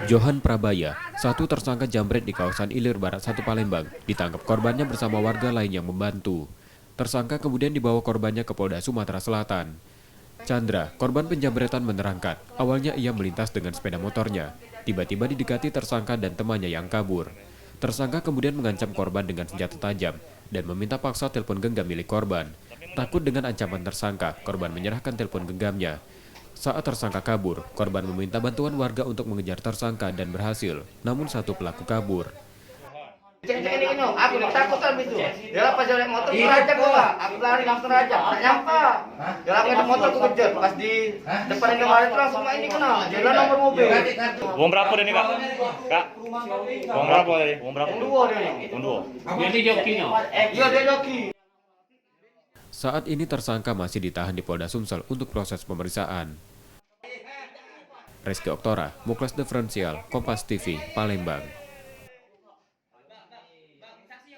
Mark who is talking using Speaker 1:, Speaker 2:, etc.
Speaker 1: Johan Prabaya, satu tersangka jambret di kawasan Ilir Barat 1 Palembang, ditangkap korbannya bersama warga lain yang membantu. Tersangka kemudian dibawa korbannya ke Polda Sumatera Selatan. Chandra, korban penjambretan menerangkan, awalnya ia melintas dengan sepeda motornya. Tiba-tiba didekati tersangka dan temannya yang kabur. Tersangka kemudian mengancam korban dengan senjata tajam dan meminta paksa telepon genggam milik korban. Takut dengan ancaman tersangka, korban menyerahkan telepon genggamnya. Saat tersangka kabur, korban meminta bantuan warga untuk mengejar tersangka dan berhasil. Namun satu pelaku kabur.
Speaker 2: Aku takut itu. Dia pas jalan motor aja gua. Aku lari langsung aja. Tak nyampa. Dia lagi ada motor aku kejar. Pas di depan yang kemarin langsung ini kena. Jalan nomor mobil.
Speaker 3: Uang berapa tadi kak? Kak? Uang berapa tadi? Uang berapa?
Speaker 2: Dua dia.
Speaker 3: Uang dua.
Speaker 4: Jadi jokinya.
Speaker 2: Iya dia joki.
Speaker 1: Saat ini tersangka masih ditahan di Polda Sumsel untuk proses pemeriksaan. Reski Oktora, Muklas Diferensial, Kompas TV, Palembang.